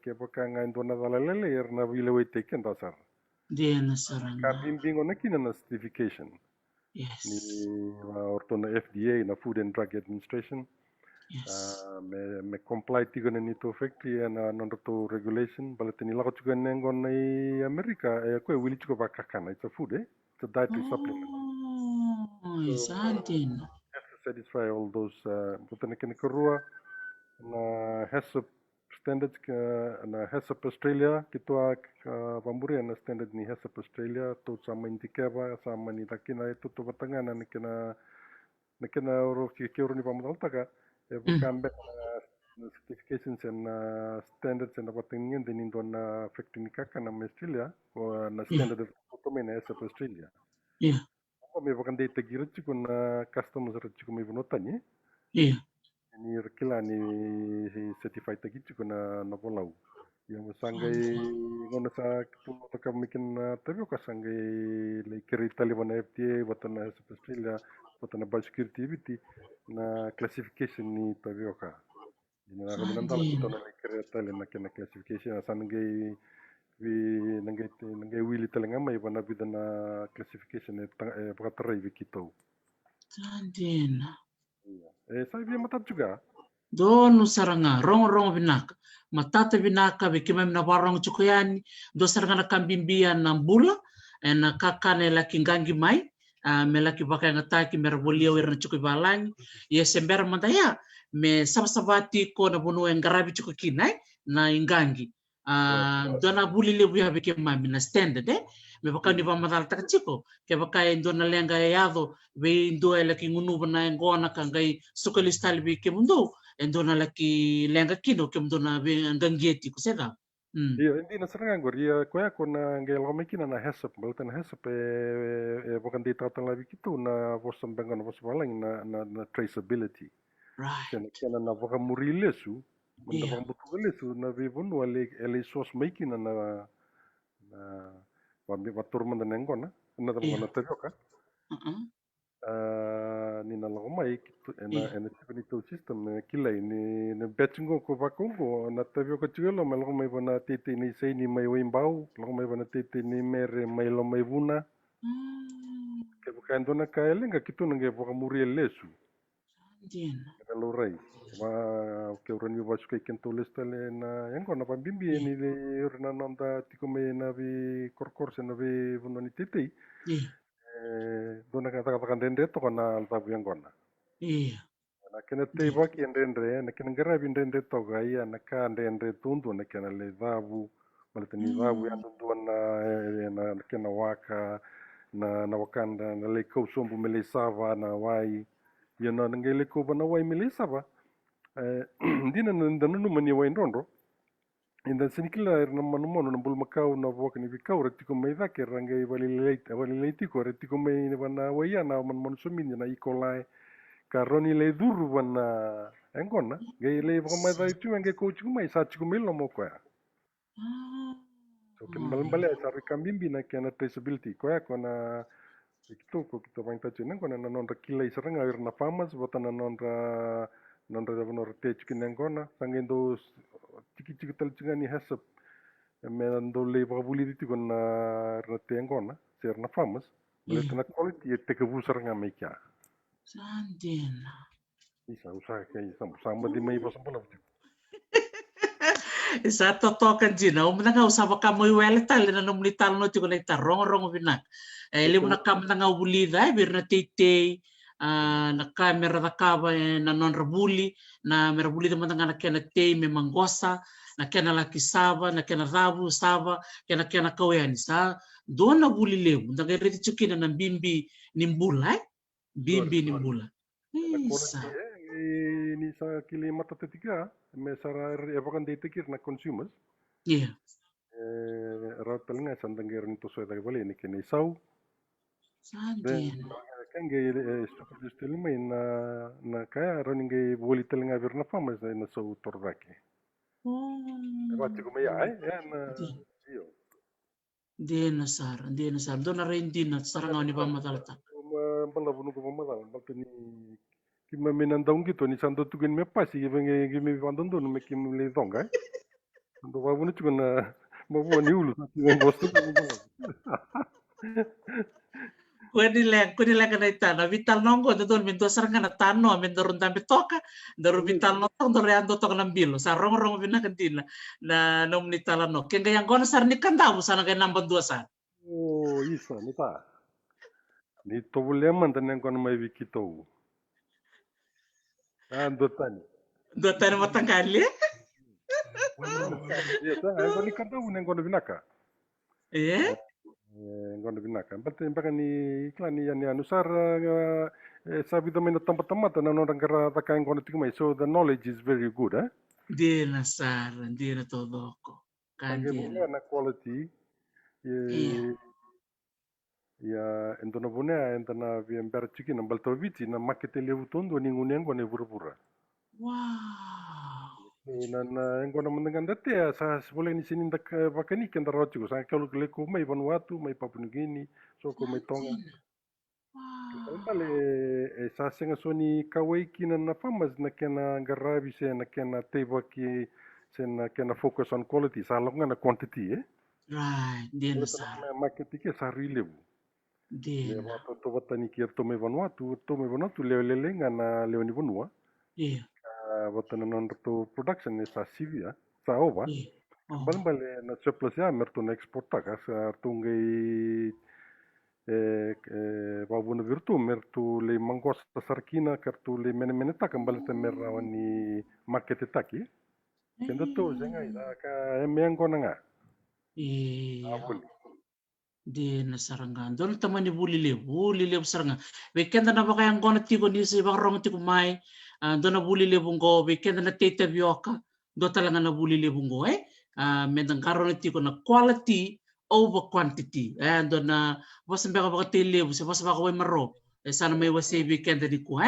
ke baka nga indona dalalele na wile wete ken dasar. Dia nasaranga. Kabimbingo na kina na certification. Yes. Ni orto na FDA na Food and Drug Administration. Yes. Me comply tigo na nito factory na non-to regulation balatini lako juga nengon na Amerika ko wili chuko baka kana it's a food it's a dietary supplement. Yes, Antin. To satisfy all those botanical kerua na HACCP standards na HACCP Australia kita pamburi na standard ni HACCP Australia to sama intikaba sama ni takina itu to batangan na kena oro kikiru ni pamutal taka bukan na certifications and standards and batangan din indo na factory ni kaka na Australia o na standard to na HACCP Australia. Yeah. Me bakan data girat cikun customers rat cikun me bunotanya. Iya. Ni rekila ni certified tagi cikun na polau. Yang sangai ngono sa tu taka mikin Tapioca sangai le kerita lewana FDA batana Australia batana biosecurity biti na classification ni Tapioca. Ina rabinan dala kita na le kerita le na classification sangai nangai wili talenga mai bana bidana classification pakatarai vikito. Antin. Saya biar matat juga. Donu saranga rong binaka. Matata binaka bikima na warong chukuyani do saranga na kambimbian na bula na kakane laki ngangi mai me laki baka ngataki me rabolia wer na chuku balang ye sember mandaya me sabsabati ko na bunu ngarabi chuku kinai na ingangi dona buli le buya beke mami na standard me baka ni pamadal takachiko ke baka dona lenga yado be indo laki ngunu bana ngona kangai sukalistali be ke mundo dona laki lenga kino ke dona be ngangeti kuseda Iya, hindi na sarang anggur. Iya, kuya ko na ngel ko may na hesap, baltan hesap bukan di tatang labi gitu na bosam bengan bos balang na traceability. right Kena na baka murilesu, manda yeah baka butulesu na bibun wale sos making na watur manda nengon na yeah na teryoka. Ni na lang mai ena chipenito system kilai ni betchingo ko bakongo na tavio ko chigelo me lang mai bana tete ni sei ni mai wimbau lang mai bana tete ni mere mai lo mai vuna ke bukan dona kaele nga kitu nga boka muri lesu Dina. lo rai ma ke uran yu basu ke kento lestale na yang kona pambimbi ni le urna nanda tikome na vi korkor na vi vunani tete Yeah. dona kata kata dende to kana altabu yang kona Yeah. na kena te baki ndendre na kena ngarabi ndendre toga ia na ka ndendre tundu na kena le dhabu maletani dhabu ya tundu na kena waka na wakanda na le kau sombu mele sava na wai ia na ngele ko bana wai mele sava dina na nunu mani wai ndondo inda sinikila na manumono na bulmakau na voka ni vikau retiko mai dhake rangai wali leitiko retiko mai bana wai na man sumini na ikolai karoni le duru wana engona ge le boma dai tu nge coach mai sa chiku mil mo kwa so ken malambale sa rekambimbi na kana traceability kwa kona kito bang ta chinen kona na non kila isaranga ir na famas botana non ra bono te chikin engona sangendo chiki tal chingani hasap me ando le babuli diti kona rate engona ser na famas beletna quality te ke busaranga mai kya Sandina. Isa usaha kayak sama di mai pasang bola. Isa totokan jina umna usaba ka mo wele tal na numli tal no tiko na rong binak. Ele muna kam na nga ulida bir na tete na kamera da kaba na non rabuli na merabuli da manda na kena te me mangosa na kena laki saba na kena rabu saba kena kaweani sa dona buli lebu ndaga reti chukina na bimbi nimbula bimbi nimbula. Na Isa. quality ni sa kili mata tetika me sara evokan de tekir na consumers. Yeah. Rat palinga sandangir ni to soeda bale ni kene sau. Then Sandina. kan ge stupid still mai na kaya running ge boli telinga virna famas na sau tordake. Rat ko mai ai na io. Dina sar. Dona rendina saranga ni pamatalata. Bala bunu ko mamadal baltani kima minandong gitu ni santo tugen me pasi gimi bandondo me kim le donga ando wa bunu chuna mo ni ulu ni bosto Kuni lang na itana. Vital nongo doon minto saranga na tano amin doon tambi toka. Doon vital no tong doon ando tok ng bilo. Sa rong bina kantina na nom ni tala no. Kaya yang gona sar ni kandabu sana kay nambang dua sa. oh isa ni ta ni to bulema tanen kon mai vikito ando tani Dua tayo matanggali. ya sa ando ni kanta unen kon binaka Eh? ngono binaka balte baka ni klani yani anusar sabi do mena tempat-tempat na orang kara takain kono tikmai so the knowledge is very good Dina sar. Dina todo ko. Anche Kandina. buona quality Iya. ya entona bonea entona viember chicken balto viti na makete le utondo ni ngunengo ne burubura Wow. na ngona mendengan date ya sa boleh ni sini ndak bakani kenda rotu sa kalau le ko mai Vanuatu mai Papua New Guinea so ko mai Tonga Wow. bale sa senga soni kawai kina na famas na kena garabi se na kena tebaki se na kena focus on quality sa longa na quantity Right. Dina sar. market ke sa rilevu le Dina. to watani ki to me Vanuatu le ngana le ni Vanua Iya. watana non to production sa sivia sa ova Iya. Oh. Bale na surplus ya mertu na export ka sa tungai babuna virtu mertu le mangos ta sarkina kartu le mene ta kembali te merawani market taki kenda to zenga ida ka emengo nga Iya. abuli Di nasarangan don tamani buli le saranga weekend na baka yang gona tiko ni si bakarong tiko mai don na buli le bungo weekend na tete bioka do talanga na buli le bungo medang karon tiko na quality over quantity don na basta baka tele basta baka way maro sana may wasi weekend di ko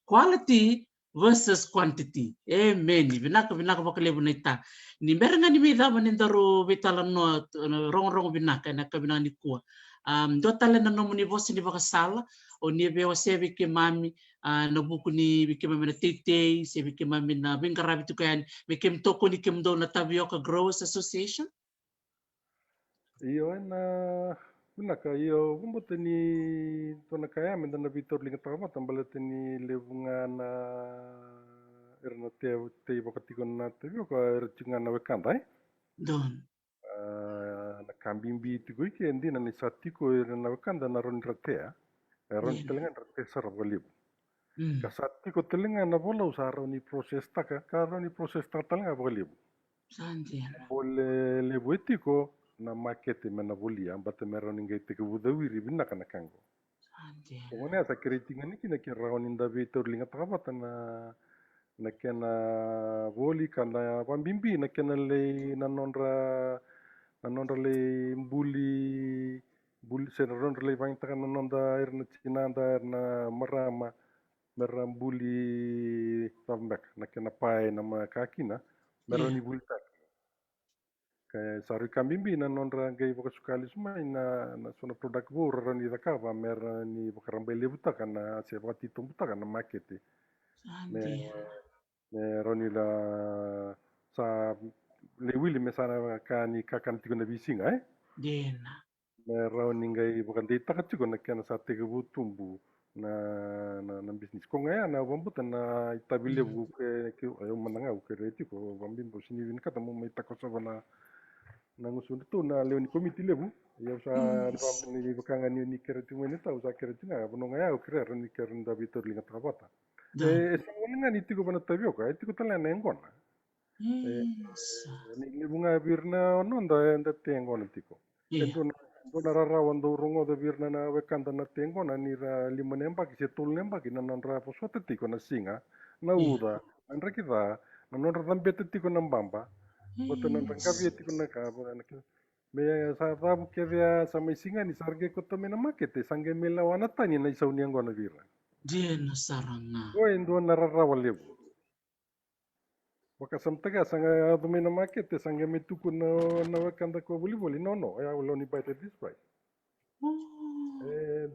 quality versus quantity meni binaka baka lebu na ita ni merenga ni mida manindaro bitala no rong binaka na kabina ni kuwa do tala na no ni bosi ni baka sala o ni be wase ke mami na buku ni bike mami na tete se bike mami na bingarabi tu kan bike mtoko ni kimdo na Tapioca Growers Association iyo na bunaka iyo bumbote ni to na kaya menda na vitor linga tama tambalete ni lebunga na erna te bakatikon na te ko erchinga na wekanda don na kambimbi tigo ke ndi na ni satiko na wekanda na ron ratea ron telenga rate sarap galib kasatiko telenga na bola usaro ni proses taka karo ni proses tatalanga galib bole lebu etiko na makete mena bolia ambate meron ngai te kudawiri binna kana kango ngone asa kreatinga niki na kira ni nda vitor linga tabata na kena boli kana pambimbi na kena le na nonra le buli se nonra le bang taka na nonda erna chinanda erna marama meram buli tambak na kena pai na makakina meron ni buli tak kaya sari kambimbi na nonra ngai baka sukali suma na sona produk bu rani dakava mer ni baka rambele buta kana se baka titum buta kana makete me roni la sa le wili me sana kani kakan tikona bisinga dena me roni ngai baka data ka tikona kana sa tege butumbu na bisnis ko ngaya na bambuta na itabile bu ke ayo mananga u ke retiko bambimbo sini win kata mo mai takosa bana nangusun tu na leoni komiti lebu ya usa ni bakanga ni kereti mo nita usa kereti na bono ngaya o krer ni kerinda vitor linga trabata sangonga ni tiko bana Tapioca tiko tala na ngona ni lebunga birna nonda enda tengona tiko dona rara wando rongo da birna na wekanda na tengona ni ra limanemba ki setul nemba ki na nonra posota tiko na singa na uda andra kita na nonra tambete tiko na mbamba Boto nang rangkabi tiko na ka me sa tabu ke dia sama singa ni sarge ko to mena makete sange mela wanata ni na isauni ngona vira dena saranga o endo na rara walebu baka samtaga sanga to mena makete sange metuku na wakanda ko boli no ya will only buy at this price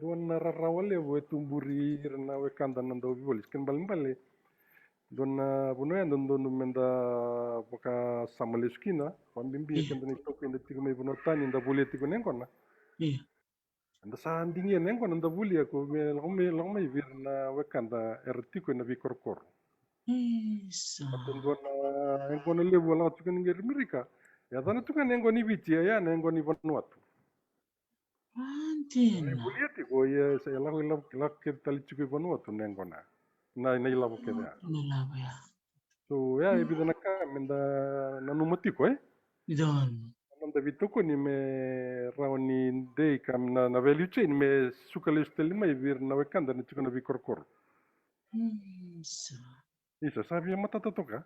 do na rara walebu etumburi na wakanda nando boli sken balmbale dona buno yan don menda baka samale skina pambimbi kenda ni toko inda tigo me buno tani inda buli tigo nengona anda sandingi nengona inda buli ako me lome vir na wekanda ertiko na bikorkor dona engona lebu la tigo ngir Amerika ya dana tuka nengoni bitia ya nengoni Vanuatu buli tigo ya saya la tali tigo Vanuatu nengona na ilabu keda so ya ibida naka menda nanumati ko Idon. Nanda vitoko ni me raoni dei kam na value chain me sukale stelima vir na wekanda ni tukana vikorkor. Isa sabi mata toka.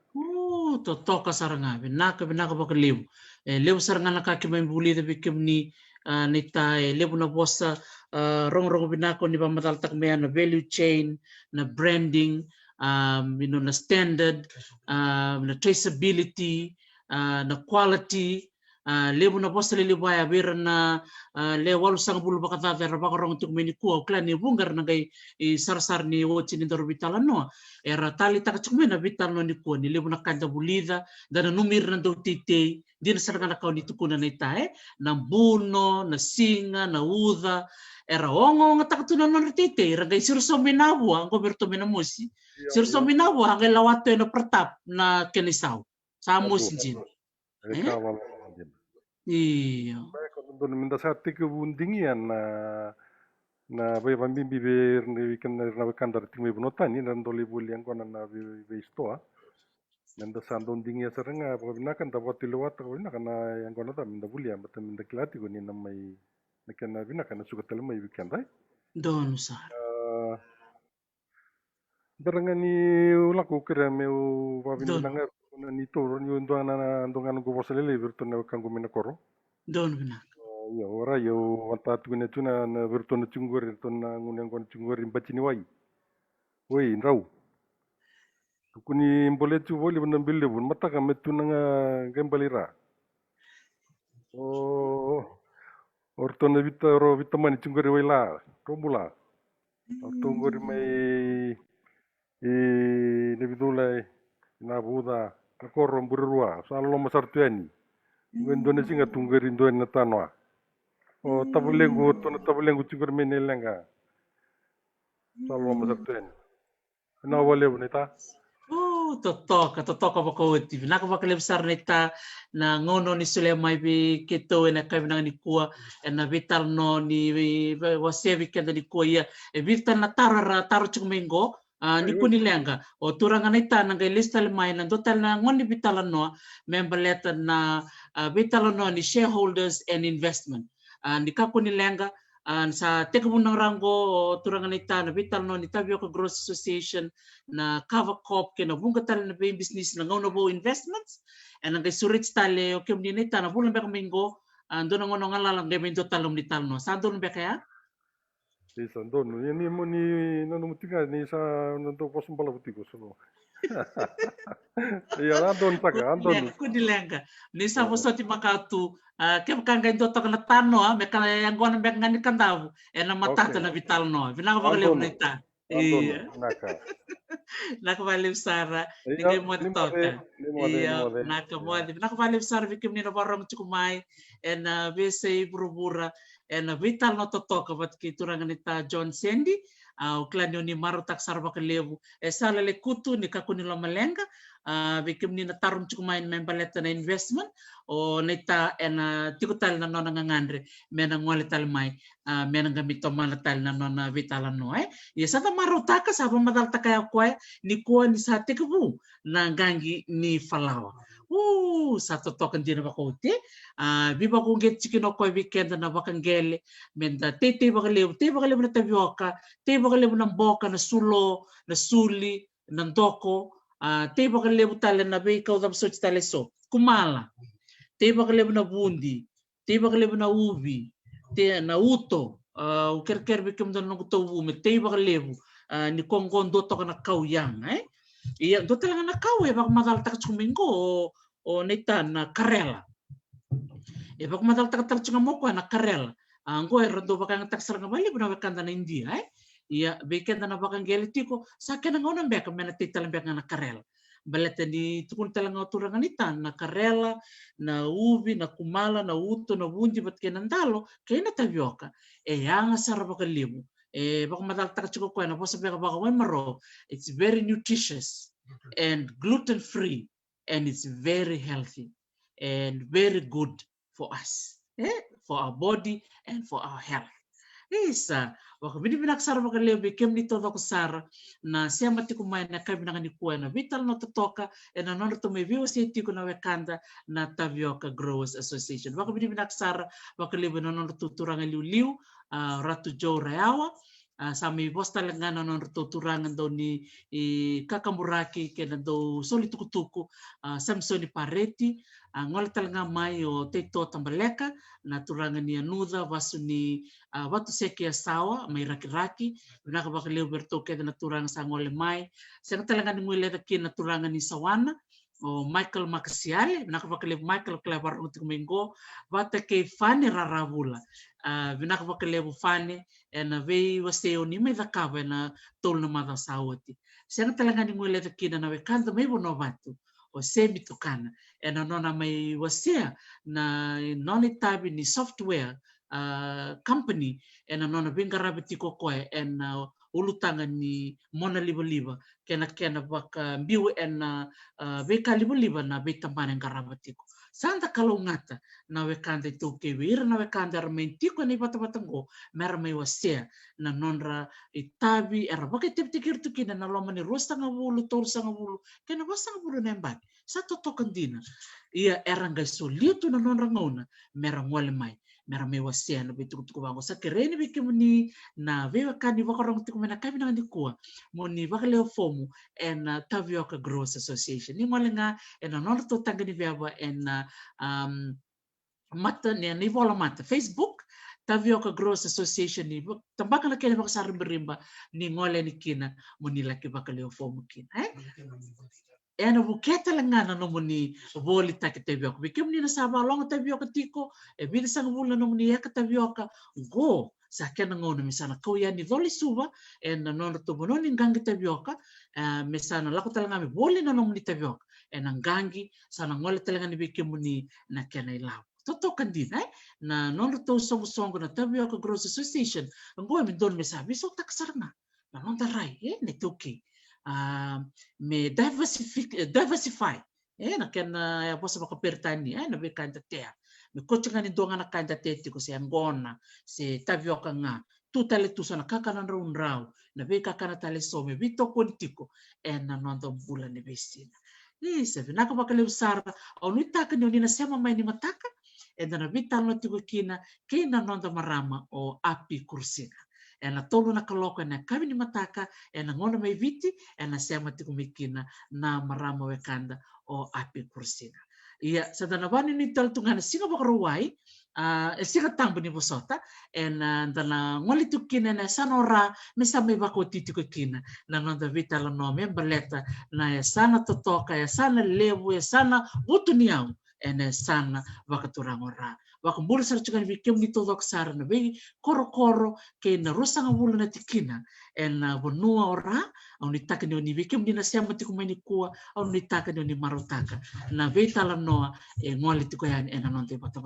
Toka saranga binaka baka lebu. Lebu saranga na kaki may buli da bikim ni nita lebu na bosa rong binako ni pamatal takmea na value chain na branding na standard na traceability na quality lebu na bosa lebu ay abira na le walu sang bulu baka tata baka rong tuk meni kuwa klan ni bungar na kay sarsar ni wochi ni dorobitala no era tali takachuk mena vital no ni kuwa ni lebu na kanda bulida dana numir na do tite di na saranga na kau ni tukuna na itae na buno na singa na uda era ongo nga takatuna no tite era kay sirso minabu ang goberto minamusi sirso minabu ang lawato na pratap na kenisaw sa musin Kawal. Iya. Baik, untuk minta sate kebundingian na bai bambimbi be na kandar tingwe bunotani dan doli buli yang kona na be istoa. Minta sandon dingia serenga pabinakan dapat tilawat pabinakan na yang kona ta minta buli yang betul minta kilati koni namai nakana binakan na suka telemai weekend right. Don sa. Darangani ulaku kira meu babin Don. benanga ni toro ni ndongan go bosalele virtuna kango minakoro. Don binak. Ya ora yo wanta tuna tuna na virtuna chungor tuna ngunang kon chungor bacini wai. Woi nrau. Kuni mbole tu boli benda bille bun mata ka metuna nga gembalira. Oh ortona vita mani chungor wai la romula. Ortongor mai nebidulai na buda korrom burua salo masartuani. Indonesia nga tunggur Indonesia na tanwa. O tabulengu chunggur menelenga. Salo masartuani. Na wale bonita. Totoka bakauti. Naka bakalib sar nita na ngono ni Sulemai bi keto na kabinang ni kuwa na vital no ni wasevi kenda ni kuwa ya vital na taro chukumengo ni kuni lenga o turanga nita na ngai lista lemai na total na ngoni vital no member letter na vital no ni shareholders and investment ni kakuni lenga sa teka munang rango turangan ita na vital no ni Tapioca Growers Association na cover corp ke na bunga tali na bay business na ngono bo investments and ang surit tali o kem ni nita na bulan beka mingo ando na ngono ngalalang game into talom ni talno sa ando beka ya Isa dono ni mo ni nanu mutinga ni sa nanto posum pala butiko so. Ya andon taka andon. Kudi lenga ni sa posoti makatu kem kanga into to na tano meka yang gona beka ngani kandavu na matata na vital no vinanga bagale nita iya naka nakabalib sara ningay mo toka iya nakabalib sara bikim ni nabarang chukumai and bese burubura and vital no totoka bat kiturangan nita John Sandy uklan ni marutak sarba kelebu sala le kutu ni kakuni lo malenga bikim ni natarum chukumai membaleta na investment o nita and tikutal na nona ngandre menang walital mai menang gamito malatal na nona vital no sa ta marutaka sa madal takaya kwa ni kuwa ni sa tikabu na gangi ni falawa. Sa totokan din ba ko te? Biba kung get chikino ko weekend na bakangele menda te bakalew na Tapioca, te bakalew ng boka na sulo, na suli, ng doko, te bakalew tala na be ikaw dam search tala so. Kumala. Te bakalew na bundi, te bakalew na ubi, te na uto, uker bikim dan nung tawu me te bakalew ni kongkong doto ka na kauyang iya do talaga na kaw bak madal tak chumingo o nita na karela bak madal tak chumamo ko na karela ango rondo bakang tak sarang bali buna bakanda na India iya bekenda na bakang gelitiko sa kenang onang bek mena titalang bek na karela baleta ni tukun talang turangan nita na karela na ubi na kumala na uto na bunji bat kenandalo kay na Tapioca yang sarap bakalimu baka madaltak chuko ko na po sabi ka baka maro it's very nutritious and gluten free and it's very healthy and very good for us for our body and for our health isa baka binaksara baka lebe kem ni todo ko sara na siya mati kumain na kami ni kuwa na vital no totoka and anono to may view si ko na wekanda na Tapioca Growers Association baka binaksara baka lebe no tuturang liu Ratu Joe Reawa sami postal nga non tuturangan daw ni Kakamuraki kena daw soli tukutuku Samsoni Pareti ngol talaga mai o teto tambaleka na turangan ni Anuda basu ni watu seki asawa mai raki-raki naka bakaleo berto keda na turangan sa ngole mai sa talaga ni muile na turangan ni Sawana o Michael Makasiale nakapakaliv Michael Klebar utik minggo bata kay Fanny Raravula nakapakaliv Fanny na vei waseo ni may dakaba na tol na mada sawati siya talaga ni ngule kina na wekanda may bono batu o semi tukana nona may wasea na noni ni software company nona bingarabiti ko ko ulu tangan ni mona liba-liba kena baka biu ena beka liba-liba na beta mana karabatiko santa kalau ngata na wekanda itu kewira na wekanda armentiko ni bata-batango mera mai wasea na nonra itabi era baka tiptikir tu kina na loma ni rosta ngabulu torsa ngabulu kena wasa ngabulu nembak satu token dina ia era ngai solitu na nonra ngona mera ngole mai mera mai wasea na betu tu bango sakereni bikimuni na vewa kani wakarong tiku mena kami na nikua moni wakaleo fomu en Tavioka Growers Association ni ngole nga en nonra to tangani vewa en mata ni vola mata Facebook Tavioka Growers Association ni tambaka na kene bakasar berimba ni ngole ni kina moni laki wakaleo fomu kina ena buketa langana no moni voli take Tavioka bikim ni na saba long Tavioka tiko e bini sang vula no moni eka Tavioka go sa kena ngona misana kau ya ni voli suba ena nono to bononi ngangi Tavioka misana lako talanga me voli no moni Tavioka ena ngangi sana ngole talanga ni bikim ni na kena ilau toto kandina na nono to songo na Tavioka Growers Association ngo mi don mesabi so taksarna na nonta rai ne toki me diversify na kena ya posa baka pertani na be kanta tea me kocinga ni donga na kanta te tiko se angona se Tavioka nga tu tale tu sana kakana rau na be kakana tale so me bito politiko na nondo bula ni besina ni se vinaka baka le usara au ni taka ni na sema mai ni mataka na vita no tiko kina nondo marama o api kursina na tolu na kaloko na kami ni mataka na ngona mai viti na sema tiku mikina na marama wekanda o api kursina ia sadana bani ni tal tungana singa bakaruai singa tambu ni bosota na dana ngoli tukina na sanora mesame bako titiko kina na nonda vita la no memberleta na ya sana totoka ya sana levu ya sana utuniau ene sana wakaturangora wakambulu sar chukan vikem ni todo ksara na be koro ke na rosa ngabulu na tikina ena bonua ora au ni taka ni vikem ni na sema tiku mani kua au ni taka ni marotaka na veta la noa ngoli tiku yan ena nonte bata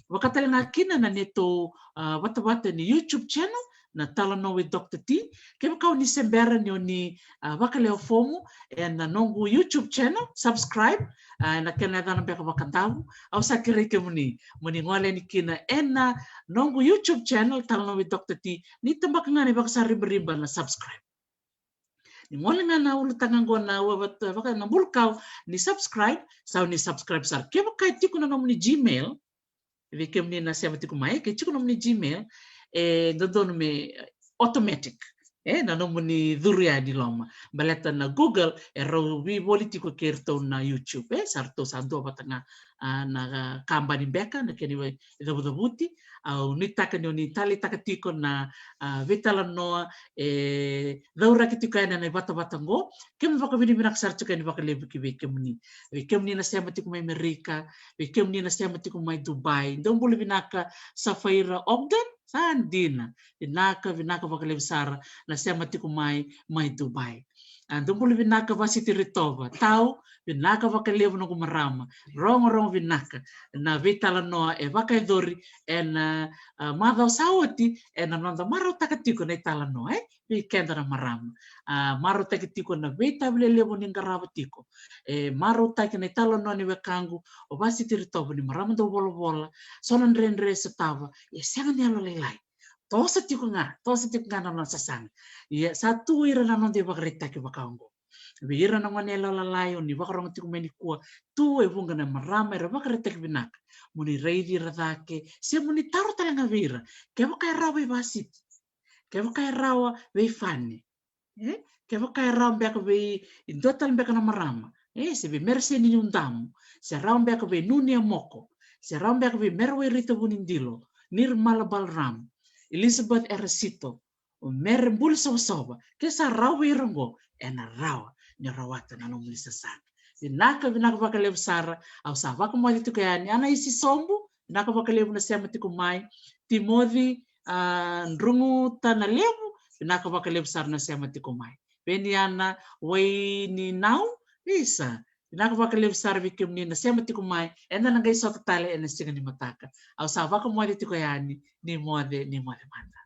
wakatale na kina na neto bata ni YouTube channel na tala no with Dr. T ke kau ni sembera ni wakaleo fomu na nongu YouTube channel subscribe na kena dana beka wakatavu au sakire ke muni ngole ni kina ena nongu YouTube channel tala no with Dr. T ni tambak ngani baka sari berimba na subscribe ni ngole ngana ulu tangango na waka na bulkau ni subscribe sar ke baka tiku na nomni Gmail vikem ni na sema tiku mai ke tiku nomni Gmail dodon me automatic na nomuni dhuria di loma baleta na Google ro vi politiko kerto na YouTube sarto sando batanga na kambani beka na keni we dabuti au ni taka ni tali taka tiko na vitala noa daura kitiko na bata-batango kem baka vini minak sarto keni baka lebu kemni na sema tiko mai Amerika kemni na sema tiko mai Dubai don bulu binaka Safaira Ogden sandina vinaka baka lebu sara na sema tiko mai Dubai don bulu binaka vasiti ritova tau vinaka baka lebu no marama rong vinaka na vitala noa baka dori na madau sawati na nonda maro takatiko na itala noa vi kenda na marama maro takatiko na vita bile lebu ni ngarabatiko maro takina na itala noa ni wekangu o vasiti ritova ni marama do bola sonan rendre setava sengan yalo lelai tosa tiko nga na non sasang satu ira na non de bagrita ke bakango vira na ngone lalai ni bakarong tiko meni kua tu bunga na marama ra bagrita ke binaka muni reidi radake se muni taro talanga vira ke baka rawa basit ke baka rawa ve fani ke baka rawa beka ve indotal beka na marama se be merse ni undam se rawa beka ve nunia moko se rawa beka ve merwe rita bunindilo Nirmala Balram Elizabeth Eresito mer bul soba ke sa rawa irongo ena rawa ni rawata na nomuli sasana vinaka baka lebu sara au sa vaka mo dito kaya ni ana isi sombu vinaka baka lebu na sema tiko mai Timothy ndrungu tana lebu vinaka baka lebu sara na sema tiko mai Beniana wai ni nau isa vinaka baka lebu sara vikim ni na sema tiko mai ena nangai sota tale ena singa ni mataka au sa vaka mo dito kaya ni mode manda